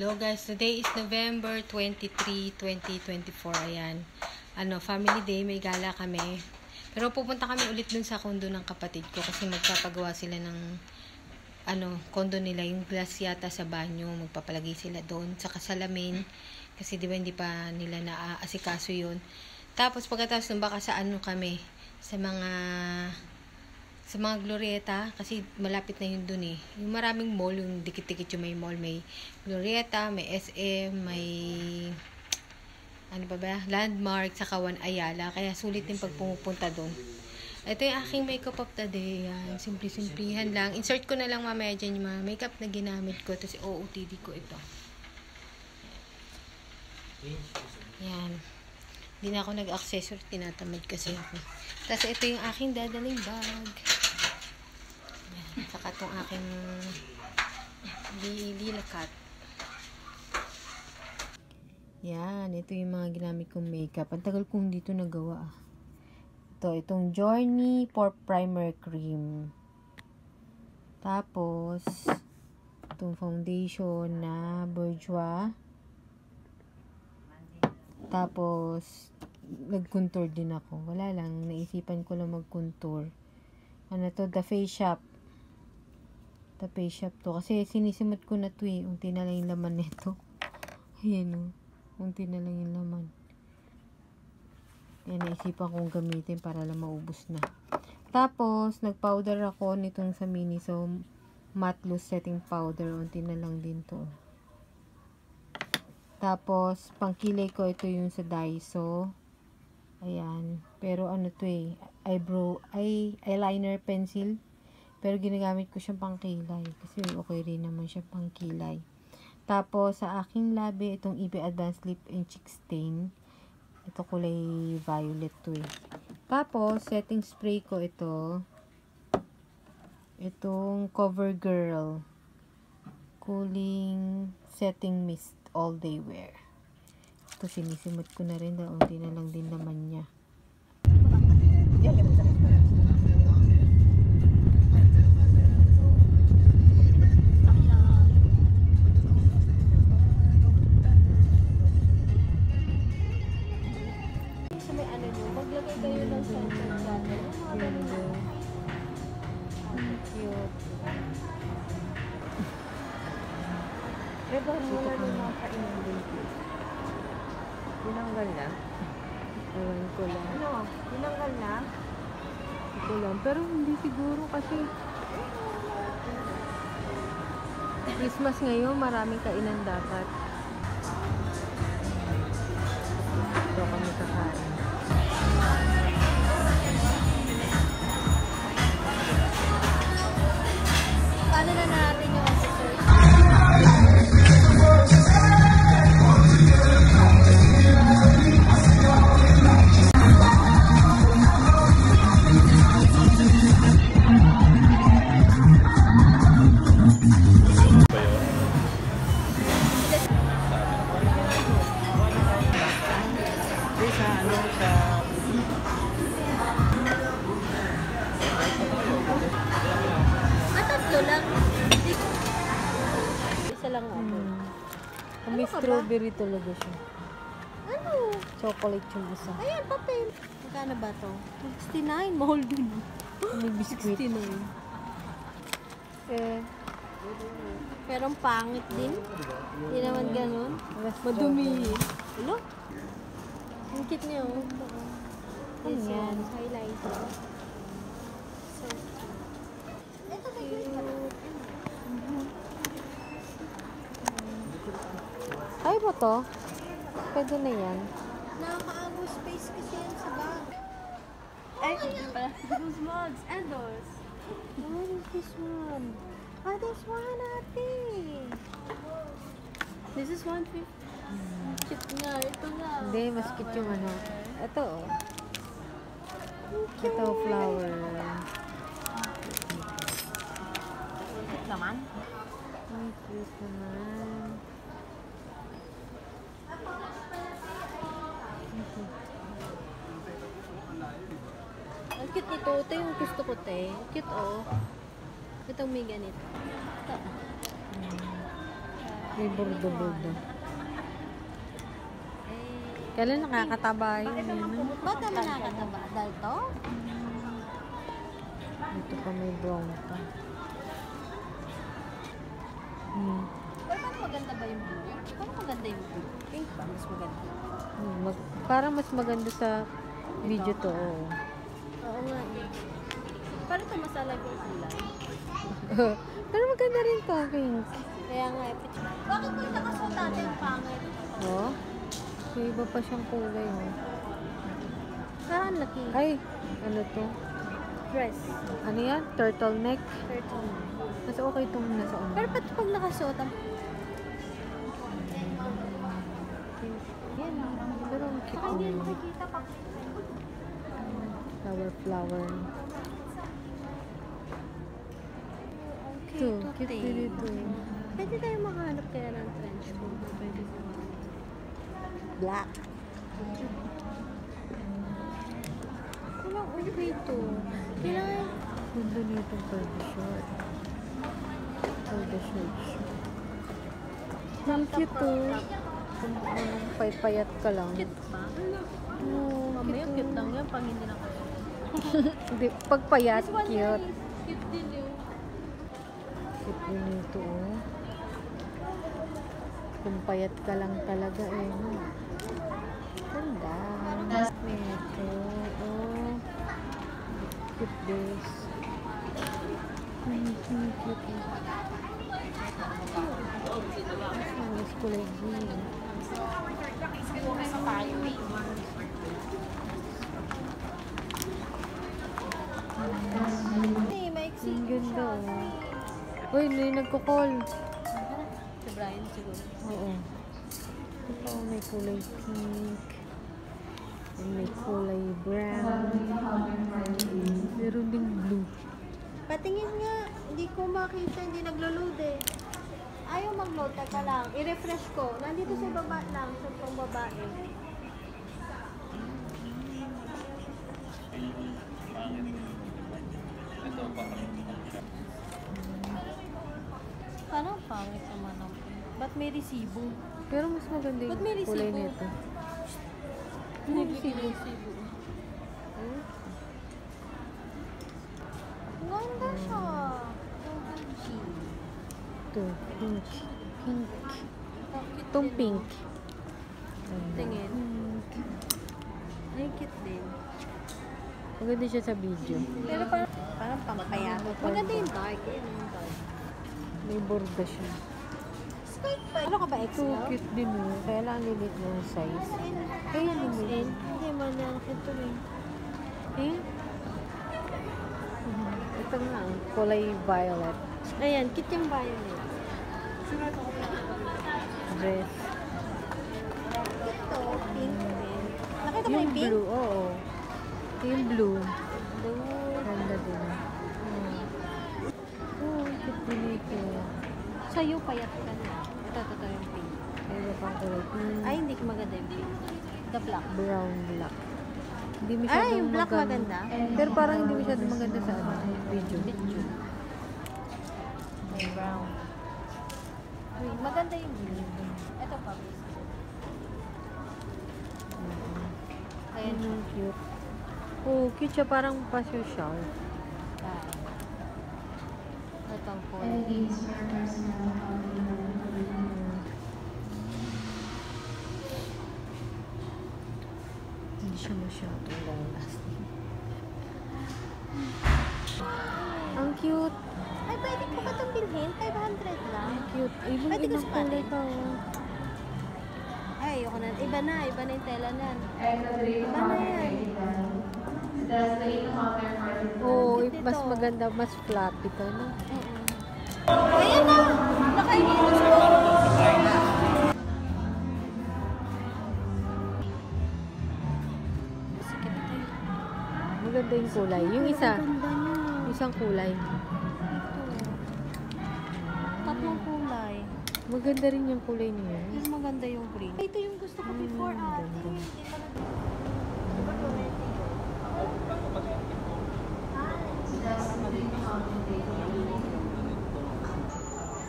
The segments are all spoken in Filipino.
Hello guys, today is November 23, 2024. Ayan. Family day, may gala kami. Pero pupunta kami ulit dun sa kondo ng kapatid ko kasi magpapagawa sila ng kondo nila, yung glass yata sa banyo, magpapalagay sila doon sa kasalamin kasi di ba hindi pa nila naaasikaso yun. Tapos pagkatapos nung baka sa kami sa mga Glorieta, kasi malapit na yun dun eh. Yung maraming mall, yung dikit-dikit yung may mall. May Glorieta, may SM, may Landmark, sa Kawan Ayala. Kaya sulit din pag pumupunta dun. Ito yung aking makeup of the day. Yan. Simple-simplihan lang. Insert ko na lang mamaya dyan yung mga makeup na ginamit ko. Tapos OOTD ko ito. Yan. Hindi na ako nag-accessory. Tinatamad kasi ako. Tapos ito yung aking dadaling bag. Saka itong aking lilakat. Yan, ito yung mga ginamit kong makeup. Ang tagal kong dito nagawa. Itong Journey Pore Primer Cream. Tapos, itong foundation na Bourjois. Tapos, nag-contour din ako. Wala lang, naisipan ko lang mag-contour. The Face Shop. The Face Shop to. Kasi sinisimot ko na to eh. Unti na lang yung laman nito. Ayan o. Unti na lang yung laman. Kaya naisipan kong gamitin para lang maubos na. Tapos, nag-powder ako nitong sa Miniso Matte Loose Setting Powder. Unti na lang din to. Tapos, pangkilay ko ito yung sa Daiso. Ayan. Pero to eh. Eyeliner pencil. Pero ginagamit ko siyang pangkilay. Kasi okay rin naman siya pangkilay. Tapos, sa aking labi, itong EB Advanced Lip and Cheek Stain. Ito kulay violet to eh. Tapos, setting spray ko ito. Itong CoverGirl Cooling Setting Mist All Day Wear. Ito, sinisimot ko na rin. Unti na lang din naman niya. Maglagay kayo ng center channel. Cute. Pero wala rin mga kainan din. Tinanggal na? Ewan ko lang. Tinanggal na? Hindi ko lang. Pero hindi siguro kasi Christmas ngayon, maraming kainan dapat. Ito kami kakain. Paano na natin yung assessor? Tatlo lang. Isa lang ako. May strawberry talaga siya. Ano? Chocolate yung isa. Ayan, papel. Magkano ba to? 69. Mahal din. May biskuit. 69. Pero ang pangit din. Hindi naman ganun. Madumi. Ano? Ang cute niya, oh. Ano yan? Highlighter. So, ito cute. Ay ba to? Pwede na yan. Nakakaagaw space kasi yan sa bag. Ay, those mugs and those. What is this one? Ah, this one, ate. This is 150. Cute nga, ito nga. Hindi, mas cute yung Ito oh. Ito, flower. Cute naman. Ay, cute naman. Ang cute nito. Ito yung gusto ko, te. Cute, oh. Itong may ganito. Ito. May bordo-bordo. Eh, Kailan nakakataba yun? ba't naman nakakataba? Dahil to? Dito pa may brown pa. Pero paano maganda ba yung blue? Paano maganda yung blue? Pink ba? Mas maganda. Parang mas maganda sa video to. Oo. Oo nga eh. Paano ito masala yung kulay? Pero maganda rin to, pink. Kaya nga eh. Bakit ko yung nakasuot natin yung pangit? Oh? May iba pa siyang kulay. Oh. Parang laki. Ay, ano to? Dress. Ano yan? Turtleneck? Turtle. Mas okay itong nasa on. Pero ba't pag nakasuot ang... Yan. Pero ang cute Saka hindi naman. nakikita pa. Flower. Okay, Ito, cute din ito. Pwede tayo makahanap kaya ng trench coat na pwede sa mga... Black. Walang okay ito. Kailangan... Ganda nito purple short. Purple short. Ang cute to. Kung payat ka lang. Cute pa? Oo, Mamaya cute lang yan pag hindi nakasuot. Hindi, pag payat, This one cute. nice. Cute din yun. Cute din ito, oh. Kung payat ka lang talaga, eh. Ganda. Ito, oh. Cute this. Cute. Mas kulay green. Hey, maiksi. Ang ganda, oh. Uy, may nagko-call. Si Brian siguro. Oo. Ito, may kulay pink. And may kulay brown. Meron ding blue. Patingin nga. Hindi ko makita. Hindi naglo-load eh. Ayaw mag-load. Teka lang. I-refresh ko. Nandito sa baba lang. Sa pang babae. Parang pangit naman ang pink. Ba't may resibo? Pero mas maganda Ba't may yung kulay resibo? nito. May resibo. Ganda siya. Gucci. Ito, pink. Pink. Bakit Itong din, pink. oh? Tingin. Pink. Ay, cute din. Maganda siya sa video. Pero parang pampayano. Maganda yung dark. Yan yung dark. May borda siya. Skirt pa. Ano ka ba, Ito, XL? cute din mo. Kaya lang lilit na yung size. Kaya din mo yun. Hindi man yan. Ito eh. Eh? Ito nga, kulay violet. Ayan, cute yung violet. Dress. Ito, pink din. Nakita mo Yung yung pink? blue, oo. Yung blue. Blue. Ganda din. Oh, cute din ito. Sa'yo, payat ka na. Ito yung pink. May iba pang kulay. Pink, Ay, hindi ko maganda yung pink. The black. brown, black. Hindi masyadong Ay, yung black maganda. Pero parang hindi masyadong maganda sa ano, video. Picture. May brown. Uy, maganda yung blue. Ito pa. Ayan. Ang cute. Oh, cute siya. Parang pa-social. Ito ang kulay. Hindi siya masyadong long lasting. Ang cute. Ay, pwede ko ba itong bilhin? 500 lang. Cute. Ibang Pwede ko ibang sa kulay panin. pa. Oh. Ay, ayoko na. Iba na yung tela na. Iba na yan. Oh, Cute mas nito. maganda, mas flat ito, no? Ayan na! Nakainis ko! Sikip ito. Maganda yung kulay. Yung isa, Ganda niya. yung isang kulay. Ito. Tatlong kulay. Maganda rin yung kulay niya. Mas maganda yung green. Ito yung gusto ko before ate. ganda. Hindi pa na-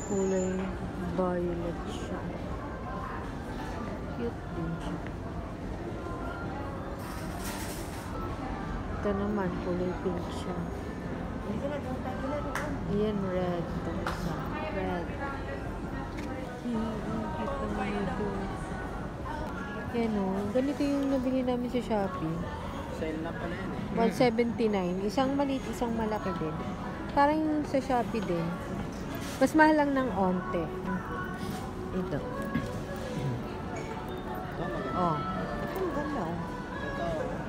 Kulay Violet siya. Cute din siya. Ito naman, kulay pink siya. Ayan, red. Ito isa. Red. Cute naman ito. Yan o. Ganito yung nabili namin sa Shopee. Sale na pala yan eh. $179. Isang maliit, isang malaki din. Parang yung sa Shopee din. Mas mahal lang ng onte. Ito. Ito, maganda. Oh. Ito ang ganda oh. Ito.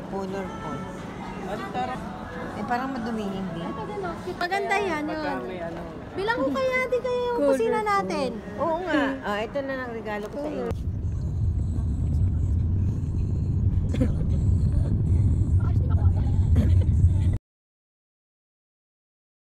Colorful. Ano tara? Eh parang madumi hindi. Ito din oh. Maganda yan Pagka yun. may ano. Bilang ko kaya di kayo yung kusina natin. Oo nga. Ito na lang regalo ko sa inyo.